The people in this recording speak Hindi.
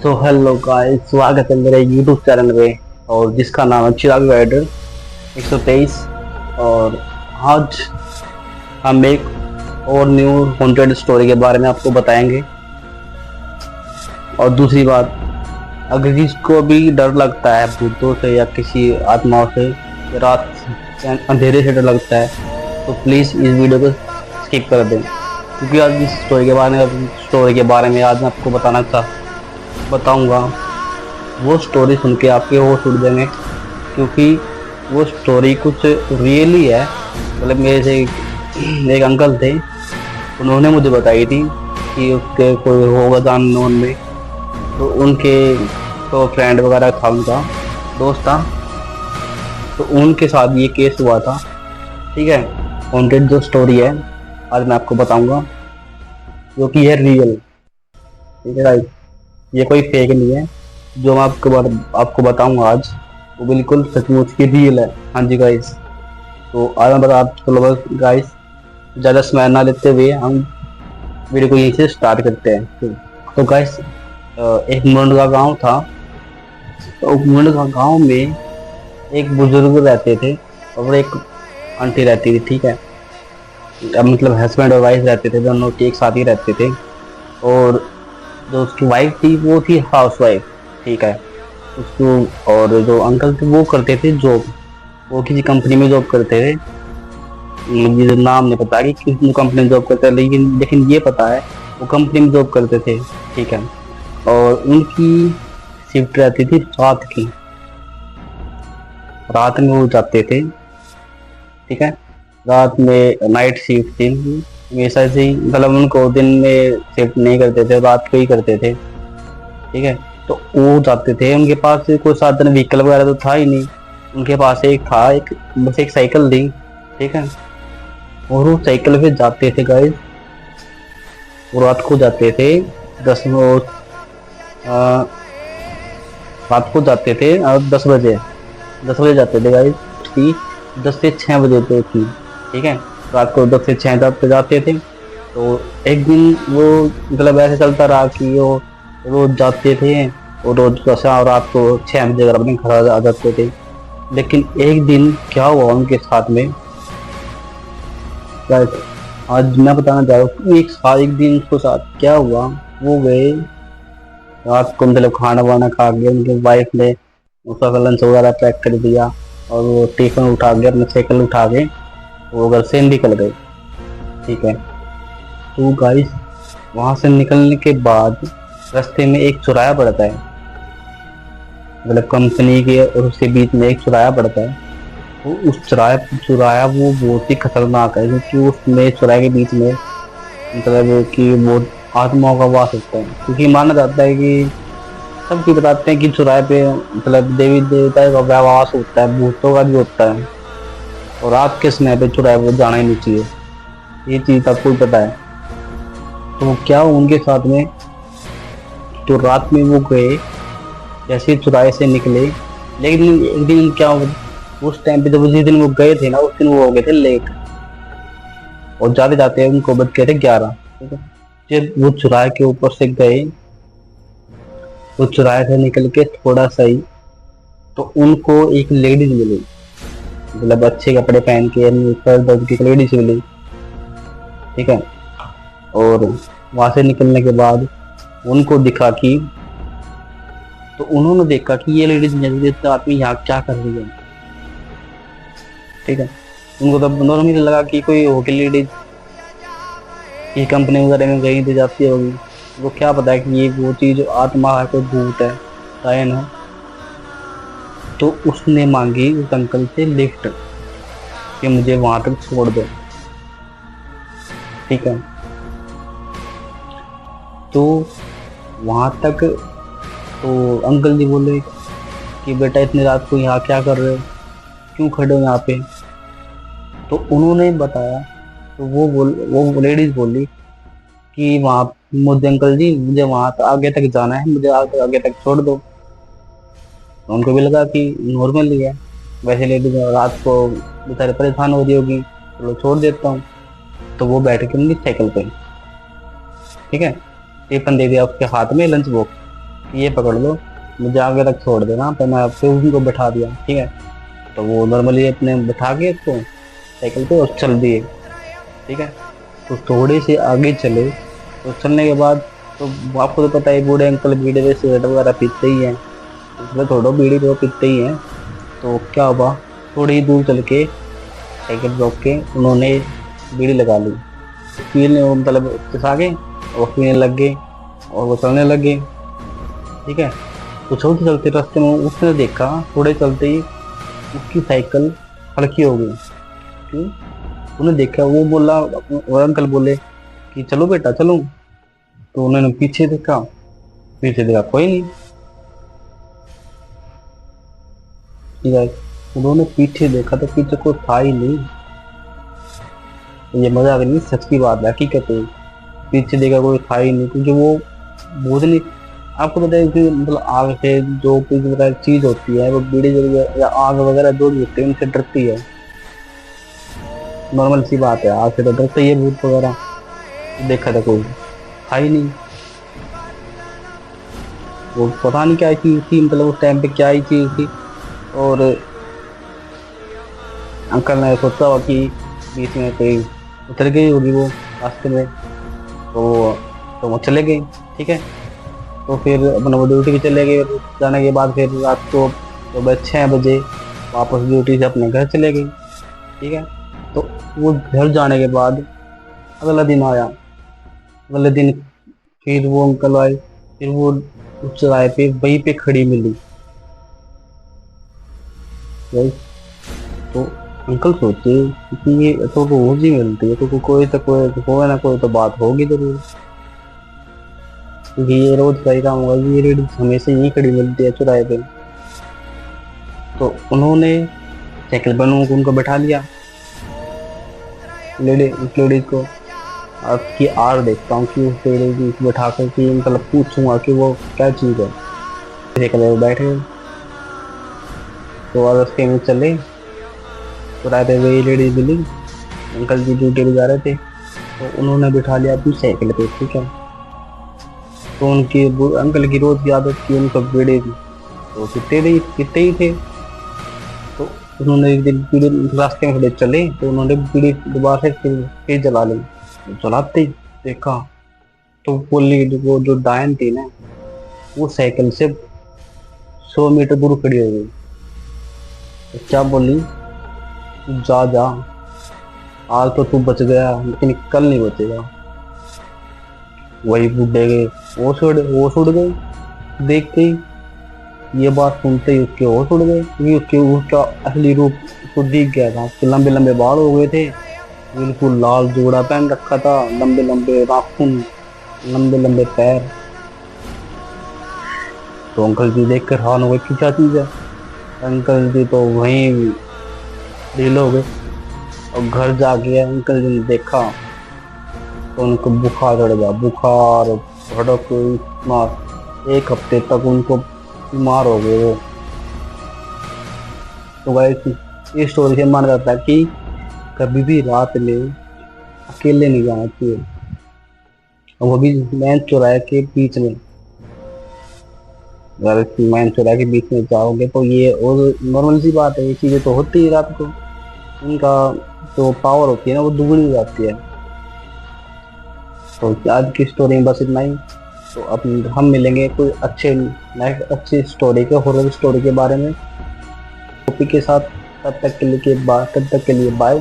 तो हेलो गाइस, स्वागत है मेरे यूट्यूब चैनल पे और जिसका नाम है चिराग राइडर 123। और आज हम एक और न्यू हॉन्टेड स्टोरी के बारे में आपको बताएंगे। और दूसरी बात, अगर किसको भी डर लगता है भूतों से या किसी आत्माओं से या रात अंधेरे से डर लगता है तो प्लीज़ इस वीडियो को स्किप कर दें, क्योंकि आज इस स्टोरी के बारे में आज मैं आपको बताऊंगा। वो स्टोरी सुन के आपके होश उड़ जाएंगे, क्योंकि वो स्टोरी कुछ रियल ही है। मतलब मेरे से एक अंकल थे, उन्होंने मुझे बताई थी कि उसके कोई होगा जान नोन में, तो उनके तो फ्रेंड वगैरह था, उनका दोस्त था, तो उनके साथ ये केस हुआ था। ठीक है, हॉन्टेड जो स्टोरी है आज मैं आपको बताऊंगा, जो कि है रियल। ठीक है गाइस, ये कोई फेक नहीं है। जो मैं आपको बताऊंगा आज, वो बिल्कुल सचमुच की रियल है। हाँ जी गाइस, तो आज मैं बता चलो बस गाइस, ज़्यादा समय ना लेते हुए हम वीडियो को यहीं से स्टार्ट करते हैं। तो गाइस, एक मुंड का गांव था। तो मुंड का गांव में एक बुजुर्ग रहते थे और एक आंटी रहती थी। ठीक है, अब मतलब हस्बैंड और वाइफ रहते थे, दोनों एक साथ ही रहते थे। और जो उसकी वाइफ थी वो थी हाउस वाइफ। ठीक है, उसको और जो अंकल थे वो करते थे जॉब, वो किसी कंपनी में जॉब करते थे। मुझे नाम नहीं पता कि किस कंपनी में जॉब करते थे, लेकिन लेकिन ये पता है वो कंपनी में जॉब करते थे। ठीक है, और उनकी शिफ्ट रहती थी रात की, रात में वो जाते थे। ठीक है, रात में नाइट शिफ्ट थी हमेशा से ही, मतलब उनको दिन में शिफ्ट नहीं करते थे, रात को ही करते थे। ठीक है, तो वो जाते थे, उनके पास कोई साधन व्हीकल वगैरह तो था ही नहीं, उनके पास एक था, एक बस एक साइकिल थी। ठीक है, और वो साइकिल पे जाते थे गाइस, वो रात को जाते थे। दस आ, रात को जाते थे 10 बजे, 10 बजे जाते थे गाइस की, 10 से 6 बजे तक थी। ठीक है, रात को 10 से 6 तक जाते थे। तो एक दिन वो मतलब ऐसे चलता रहा कि वो रोज जाते थे, और रोज जैसा रात को 6 बजे अगर अपने घर आ जाते थे। लेकिन एक दिन क्या हुआ उनके साथ में गाइस, आज मैं बताना चाह रहा हूँ कि एक दिन उसके साथ क्या हुआ। वो गए रात को, मतलब खाना वाना खा के उनकी वाइफ ने उसका लंच वगैरह पैक कर दिया, और वो टिफिन उठा के अपने साइकिल उठा के वो घर से निकल गए। ठीक है, तो गाइस वहां से निकलने के बाद रास्ते में एक चौराहा पड़ता है, मतलब कंपनी के और उसके बीच में एक चौराहा पड़ता है। वो उस चौराहा वो बहुत ही खतरनाक है, क्योंकि उसमें चौराहे के बीच में मतलब कि बहुत आत्माओं का वास होता है। क्योंकि माना जाता है कि सबकी बताते हैं कि चौराहे पे मतलब देवी देवता का वास होता है, भूतों का भी होता है, और रात के समय पे चौराहे पे जाना ही नहीं चाहिए। ये चीज आपको पता है। तो क्या हुआ उनके साथ में, तो रात में वो गए, जैसे चौराहे से निकले। लेकिन एक दिन क्या हुआ, उस टाइम पे जब जिस दिन वो गए थे ना, उस दिन वो हो गए थे लेट, और जाते जाते उनको बज गए थे 11। ठीक है, जब वो चौराहे के ऊपर से गए, वो चौराहे से निकल के थोड़ा सा ही, तो उनको एक लेडीज मिली, मतलब अच्छे कपड़े पहन के सर दर्द की लेडीज मिली। ठीक है, और वहां से निकलने के बाद उनको दिखा कि, तो उन्होंने देखा कि ये लेडीज आदमी यहाँ क्या कर रही है। ठीक है, उनको तब नॉर्मली लगा कि कोई होगी लेडीज, ये कंपनी वगैरह में कहीं दी जाती होगी। वो क्या पता है कि ये वो चीज आत्मा है, कोई भूत है, सायन है। तो उसने मांगी उस अंकल से लिफ्ट कि मुझे वहां तक छोड़ दो। ठीक है, तो वहां तक, तो अंकल जी बोले कि बेटा इतनी रात को यहाँ क्या कर रहे हो, क्यों खड़े हो यहाँ पे। तो उन्होंने बताया, तो वो लेडीज बोली कि वहाँ, मुझे अंकल जी मुझे वहां तक आगे तक जाना है, मुझे आगे तक छोड़ दो। तो उनको भी लगा कि नॉर्मल ही है, वैसे लेडीज रात को बेचारे परेशान हो रही होगी, चलो छोड़ देता हूँ। तो वो बैठ के उनकी साइकिल पे, ठीक है, टिफिन दे दिया उसके हाथ में, लंच बॉक्स, ये पकड़ लो, मुझे आगे तक छोड़ देना। तो मैं फिर उनको बैठा दिया, ठीक है। तो वो नॉर्मली अपने बैठा के इसको साइकिल पे और चल दिए, ठीक है। तो थोड़े से आगे चले, तो चलने के बाद तो आपको तो पता है बूढ़े अंकल बीड़ी में सिगरेट वगैरह पीते ही हैं, इसमें थोड़ा बीड़ी तो पीते ही हैं। तो क्या हुआ, थोड़ी ही दूर चल के साइकिल रोक के उन्होंने बीड़ी लगा ली, पीने मतलब चसा के और पीने लग गए और वो चलने लग गए, ठीक है। तो चलते चलते रास्ते में उसने देखा, थोड़े चलते ही उसकी साइकिल हल्की हो गई। क्यों? उन्हें देखा, वो बोला, और अंकल बोले कि चलो बेटा चलो। तो उन्होंने पीछे देखा, कोई नहीं, ठीक है। उन्होंने पीछे देखा तो पीछे कोई था ही नहीं। ये मजाक नहीं, सच की बात है, हकीकत है। पीछे देखा कोई था ही नहीं, क्योंकि वो बहुत नहीं, आपको पता है कि मतलब आग से जो कोई वगैरह चीज होती है, वो बीड़ी या आग वगैरह जो भी होती है उनसे डरती है, नॉर्मल सी बात है। आग से तो डरता ही है भूत वगैरह। देखा था कोई था ही नहीं। वो पता नहीं क्या चीज थी, मतलब उस टाइम पे क्या ही चीज थी। और अंकल ने सोचा हुआ कि बीच में कोई उतर गई होगी वो रास्ते में, तो वो चले गए, ठीक है। तो फिर अपना वो ड्यूटी पे चले गए। जाने के बाद फिर रात को तो 6 बजे वापस ड्यूटी से अपने घर चले गए, ठीक है। तो वो घर जाने के बाद अगला दिन आया, अगले दिन फिर वो अंकल आए, फिर वो उस राय पे वहीं पे खड़ी मिली, राइट। तो अंकल सोचे कि ये तो रोज ही मिलती है, तो कोई ना कोई तो बात होगी जरूर, क्योंकि ये रोज का ही काम होगा, ये रेडी हमेशा यही खड़ी मिलती है चौराहे पे। तो उन्होंने साइकिल पर उनको बैठा लिया, लेडीज को। अब की आर देखता हूँ कि उस लेडीज को बैठा कर कि मतलब पूछूंगा कि वो क्या चीज़ है। साइकिल पर बैठे तो रास्ते में चले, तो रात वही लेडीज मिली, अंकल जी ड्यूटी पे जा रहे थे, तो उन्होंने बिठा लिया अपनी साइकिल पे, ठीक है। तो उनकी अंकल की रोज की आदत थी उनको बीड़ी की, तो पीते ही थे। तो उन्होंने एक दिन बीड़ी रास्ते में थोड़े चले, तो उन्होंने बीड़ी दोबारा से फिर जला ली। जलाते ही देखा तो वो जो डायन थी ना, वो साइकिल से 100 मीटर दूर खड़ी हो गई। तो क्या बोली, जा जा, आज तो तू बच गया लेकिन कल नहीं बचेगा। वही बूढ़े गए, वो उड़ गए देखते ही। ये बात सुनते ही उसके होश उड़ गए, क्योंकि उसका असली रूप उसको दिख गया था। उसके लंबे लंबे बाल हो गए थे, बिल्कुल लाल जोड़ा पहन रखा था, लंबे लंबे नाखून, लंबे लंबे पैर। तो अंकल जी देख कर हैरान हो गए कि क्या चीज है। अंकल जी तो वहीं ढील हो गए, और घर जाके अंकल जी ने देखा तो उनको बुखार चढ़ गया, बुखार भड़क इतना, 1 हफ्ते तक उनको बीमार हो गए वो। तो गाइस, इस स्टोरी से माना जाता है कि कभी भी रात में अकेले नहीं जाना चाहिए, और वो भी मैन चौराहे के बीच में। अगर मैन चौराहे के बीच में जाओगे तो ये और नॉर्मल सी बात है, ये चीज़ें तो होती है रात को, उनका जो पावर होती है ना वो दुगनी हो जाती है। तो आज की स्टोरी में बस इतना ही। तो अब हम मिलेंगे कोई नेक्स्ट अच्छी स्टोरी के, हॉरर स्टोरी के बारे में टॉपिक के साथ। तब तक के लिए बाय।